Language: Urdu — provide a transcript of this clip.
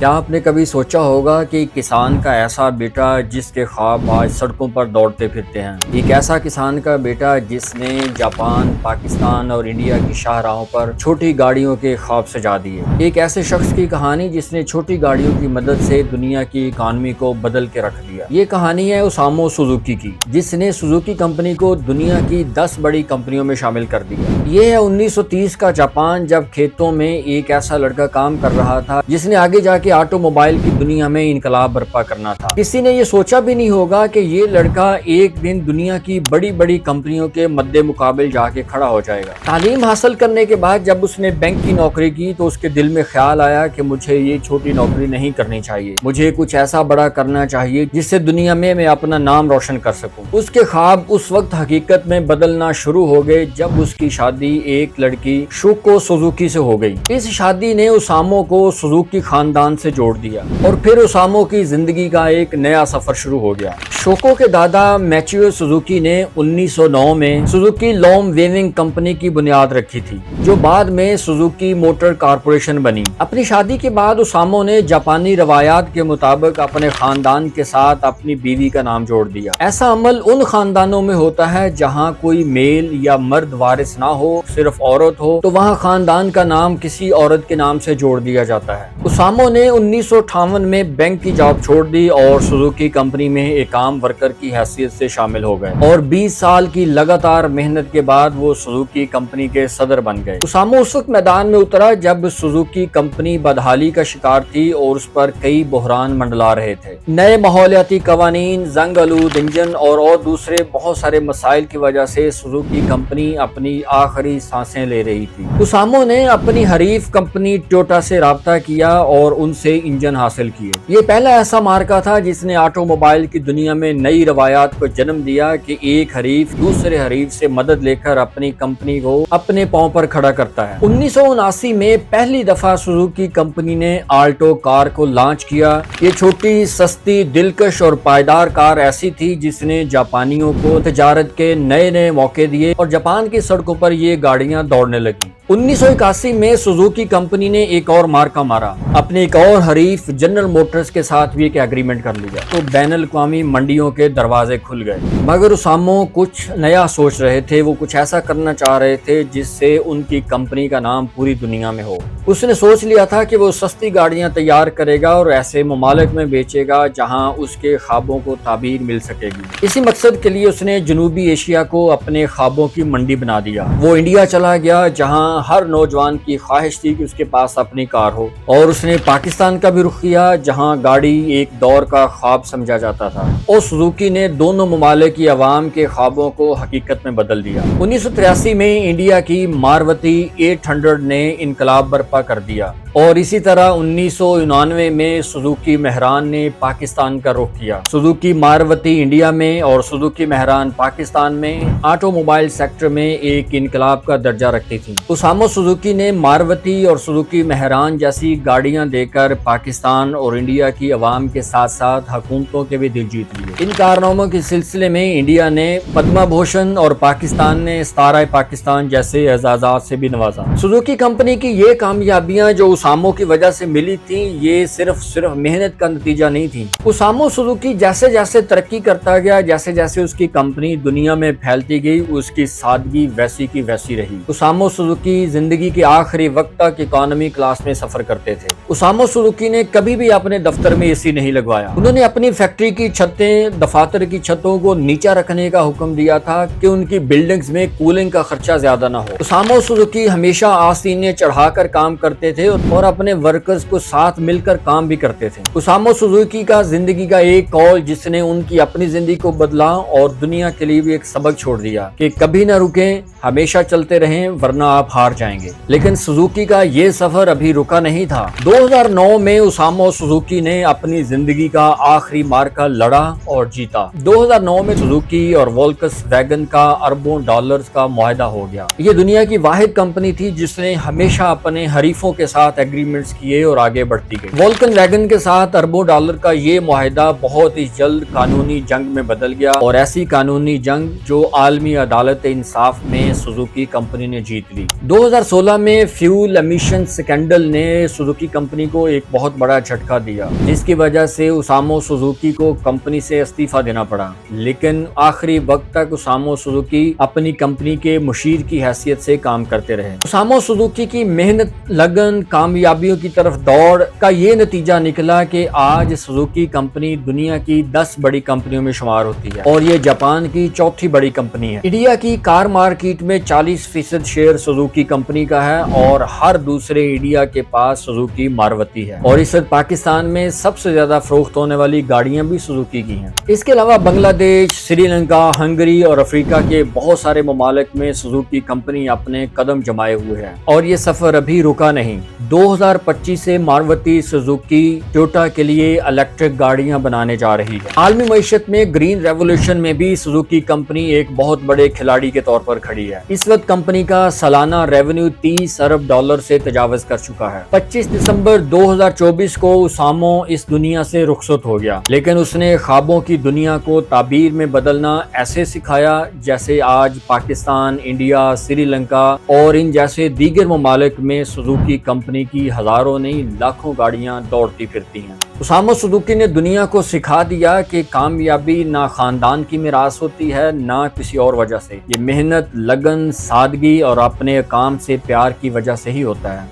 کیا آپ نے کبھی سوچا ہوگا کہ کسان کا ایسا بیٹا جس کے خواب آج سڑکوں پر دوڑتے پھرتے ہیں، ایک ایسا کسان کا بیٹا جس نے جاپان، پاکستان اور انڈیا کی شاہراہوں پر چھوٹی گاڑیوں کے خواب سجا دیے، ایک ایسے شخص کی کہانی جس نے چھوٹی گاڑیوں کی مدد سے دنیا کی اکانومی کو بدل کے رکھ دیا۔ یہ کہانی ہے اوسامو سوزوکی کی، جس نے سوزوکی کمپنی کو دنیا کی 10 بڑی کمپنیوں میں شامل کر دیا۔ یہ ہے 1930 کا جاپان، جب کھیتوں میں ایک ایسا لڑکا کام کر رہا تھا جس نے آگے جا کے آٹو موبائل کی دنیا میں انقلاب برپا کرنا تھا۔ کسی نے یہ سوچا بھی نہیں ہوگا کہ یہ لڑکا ایک دن دنیا کی بڑی بڑی کمپنیوں کے مد مقابل جا کے کھڑا ہو جائے گا۔ تعلیم حاصل کرنے کے بعد جب اس نے بینک کی نوکری کی تو اس کے دل میں خیال آیا کہ مجھے یہ چھوٹی نوکری نہیں کرنی چاہیے، مجھے کچھ ایسا بڑا کرنا چاہیے جس سے دنیا میں اپنا نام روشن کر سکوں۔ اس کے خواب اس وقت حقیقت میں بدلنا شروع ہو گئے جب اس کی شادی ایک لڑکی شوکو سوزوکی سے ہو گئی۔ اس شادی نے اوسامو کو سوزوکی خاندان سے جوڑ دیا اور پھر اوسامو کی زندگی کا ایک نیا سفر شروع ہو گیا۔ شوکو کے دادا میچیو سوزوکی نے 1909 میں سوزوکی لوم ویونگ کمپنی کی بنیاد رکھی تھی، جو بعد میں سوزوکی موٹر کارپوریشن بنی۔ اپنی شادی کے بعد اوسامو نے جاپانی روایات کے مطابق اپنے خاندان کے ساتھ اپنی بیوی کا نام جوڑ دیا۔ ایسا عمل ان خاندانوں میں ہوتا ہے جہاں کوئی میل یا مرد وارث نہ ہو، صرف عورت ہو، تو وہاں خاندان کا نام کسی عورت کے نام سے جوڑ دیا جاتا ہے۔ اوسامو نے 1958 میں بینک کی جاب چھوڑ دی اور سوزوکی کمپنی میں ایک عام ورکر کی حیثیت سے شامل ہو گئے، اور 20 سال کی لگاتار محنت کے بعد وہ سوزوکی کمپنی کے صدر بن گئے۔ اوسامو اس وقت میدان میں اترا جب سوزوکی کمپنی بدحالی کا شکار تھی اور اس پر کئی بحران منڈلا رہے تھے۔ نئے ماحولیاتی قوانین، زنگ آلود انجن اور دوسرے بہت سارے مسائل کی وجہ سے سوزوکی کمپنی اپنی آخری سانسیں لے رہی تھی۔ اوسامو نے اپنی حریف کمپنی ٹویوٹا سے رابطہ کیا اور ان سے انجن حاصل کیے۔ یہ پہلا ایسا مارکا تھا جس نے آٹو موبائل کی دنیا میں نئی روایات کو جنم دیا کہ ایک حریف دوسرے حریف سے مدد لے کر اپنی کمپنی کو اپنے پاؤں پر کھڑا کرتا ہے۔ 1979 میں پہلی دفعہ سوزوکی کمپنی نے آلٹو کار کو لانچ کیا۔ یہ چھوٹی، سستی، دلکش اور پائیدار کار ایسی تھی جس نے جاپانیوں کو تجارت کے نئے موقع دیے اور جاپان کی سڑکوں پر یہ گاڑیاں دوڑنے لگیں۔ 1981 میں سوزوکی کمپنی نے ایک اور مارکا مارا، اپنے ایک اور حریف جنرل موٹرز کے ساتھ بھی ایک ایگریمنٹ کر لیا، تو بین الاقوامی منڈیوں کے دروازے کھل گئے۔ مگر اوسامو کچھ نیا سوچ رہے تھے، وہ کچھ ایسا کرنا چاہ رہے تھے جس سے ان کی کمپنی کا نام پوری دنیا میں ہو۔ اس نے سوچ لیا تھا کہ وہ سستی گاڑیاں تیار کرے گا اور ایسے ممالک میں بیچے گا جہاں اس کے خوابوں کو تعبیر مل سکے گی۔ اسی مقصد کے لیے اس نے جنوبی ایشیا کو اپنے خوابوں کی منڈی بنا دیا۔ وہ انڈیا چلا گیا جہاں ہر نوجوان کی خواہش تھی کہ اس کے پاس اپنی کار ہو، اور اس نے پاکستان کا بھی رخ کیا جہاں گاڑی ایک دور کا خواب سمجھا جاتا تھا، اور سوزوکی نے دونوں ممالک کی عوام کے خوابوں کو حقیقت میں بدل دیا۔ 1983 میں انڈیا کی ماروتی 800 نے انقلاب برپا کر دیا، اور اسی طرح 1999 میں سوزوکی مہران نے پاکستان کا رخ کیا۔ سوزوکی ماروتی انڈیا میں اور سوزوکی مہران پاکستان میں آٹو موبائل سیکٹر میں ایک انقلاب کا درجہ رکھتی تھیں۔ اوسامو سوزوکی نے ماروتی اور سوزوکی مہران جیسی گاڑیاں دے کر پاکستان اور انڈیا کی عوام کے ساتھ ساتھ حکومتوں کے بھی دل جیت لیے۔ ان کارناموں کے سلسلے میں انڈیا نے پدما بھوشن اور پاکستان نے ستارہ پاکستان جیسے اعزازات سے بھی نوازا۔ سوزوکی کمپنی کی یہ کامیابیاں جو اوسامو کی وجہ سے ملی تھیں، یہ صرف محنت کا نتیجہ نہیں تھی۔ اوسامو سوزوکی جیسے جیسے ترقی کرتا گیا، جیسے جیسے اس کی کمپنی دنیا میں پھیلتی گئی، اس کی سادگی ویسی کی ویسی رہی۔ اوسامو سوزوکی زندگی کے آخری وقت تک اکانومی کلاس میں سفر کرتے تھے۔ اوسامو سوزوکی نے کبھی بھی اپنے دفتر میں اے سی نہیں لگوایا۔ انہوں نے اپنی فیکٹری کی چھتیں، دفاتر کی چھتوں کو نیچا رکھنے کا حکم دیا تھا کہ ان کی بلڈنگز میں کولنگ کا خرچہ زیادہ نہ ہو۔ اوسامو سوزوکی ہمیشہ آستینیں چڑھا کر کام کرتے تھے اور اپنے ورکرز کو ساتھ مل کر کام بھی کرتے تھے۔ اوسامو سوزوکی کا زندگی کا ایک قول جس نے ان کی اپنی زندگی کو بدلا اور دنیا کے لیے بھی ایک سبق چھوڑ دیا کہ کبھی نہ رکیں، ہمیشہ چلتے رہیں ورنہ آپ ہار جائیں گے۔ لیکن سوزوکی کا یہ سفر ابھی رکا نہیں تھا۔ 2009 میں اوسامو سوزوکی نے اپنی زندگی کا آخری مارکا لڑا اور جیتا۔ 2009 میں سوزوکی اور وولکس ویگن کا اربوں ڈالرز کا معاہدہ ہو گیا۔ یہ دنیا کی واحد کمپنی تھی جس نے ہمیشہ اپنے حریفوں کے ساتھ ایگریمنٹس کیے اور آگے بڑھتی گئی۔ وولکن ویگن کے ساتھ اربوں ڈالر کا یہ معاہدہ بہت ہی جلد قانونی جنگ میں بدل گیا، اور ایسی قانونی جنگ جو عالمی عدالت انصاف میں سوزوکی کمپنی نے جیت لی۔ 2016 میں فیول امیشن سکینڈل نے سوزوکی کمپنی کو ایک بہت بڑا جھٹکا دیا، جس کی وجہ سے اوسامو سوزوکی کو کمپنی سے استعفیٰ دینا پڑا، لیکن آخری وقت تک اوسامو سوزوکی اپنی کمپنی کے مشیر کی حیثیت سے کام کرتے رہے۔ اوسامو سوزوکی کی محنت، لگن، کامیابیوں کی طرف دوڑ کا یہ نتیجہ نکلا کہ آج سوزوکی کمپنی دنیا کی 10 بڑی کمپنیوں میں شمار ہوتی ہے اور یہ جاپان کی چوتھی بڑی کمپنی ہے۔ انڈیا کی کار مارکیٹ میں 40% شیئر سوزوکی کمپنی کا ہے اور ہر دوسرے انڈیا کے پاس سوزوکی ماروتی ہے، اور اس وقت پاکستان میں سب سے زیادہ فروخت ہونے والی گاڑیاں بھی سوزوکی کی ہیں۔ اس کے علاوہ بنگلہ دیش، سری لنکا، ہنگری اور افریقہ کے بہت سارے ممالک میں سوزوکی کمپنی اپنے قدم جمائے ہوئے ہے اور یہ سفر ابھی رکا نہیں۔ 2025 سے ماروتی سوزوکی ٹویوٹا کے لیے الیکٹرک گاڑیاں بنانے جا رہی ہے۔ عالمی معیشت میں گرین ریولوشن میں بھی سوزوکی کمپنی ایک بہت بڑے کھلاڑی کے طور پر کھڑی ہے۔ اس وقت کمپنی کا سالانہ ریونیو 30 ارب ڈالر سے تجاوز کر چکا ہے۔ 25 دسمبر 2024 کو اوسامو اس دنیا سے رخصت ہو گیا، لیکن اس نے خوابوں کی دنیا کو تعبیر میں بدلنا ایسے سکھایا جیسے آج پاکستان، انڈیا، سری لنکا اور ان جیسے دیگر ممالک میں سوزوکی کمپنی کی ہزاروں نہیں لاکھوں گاڑیاں دوڑتی پھرتی ہیں۔ اوسامو سوزوکی نے دنیا کو سکھا دیا کہ کامیابی نہ خاندان کی میراث ہوتی ہے نہ کسی اور وجہ سے، یہ محنت، لگن، سادگی اور اپنے کام سے پیار کی وجہ سے ہی ہوتا ہے۔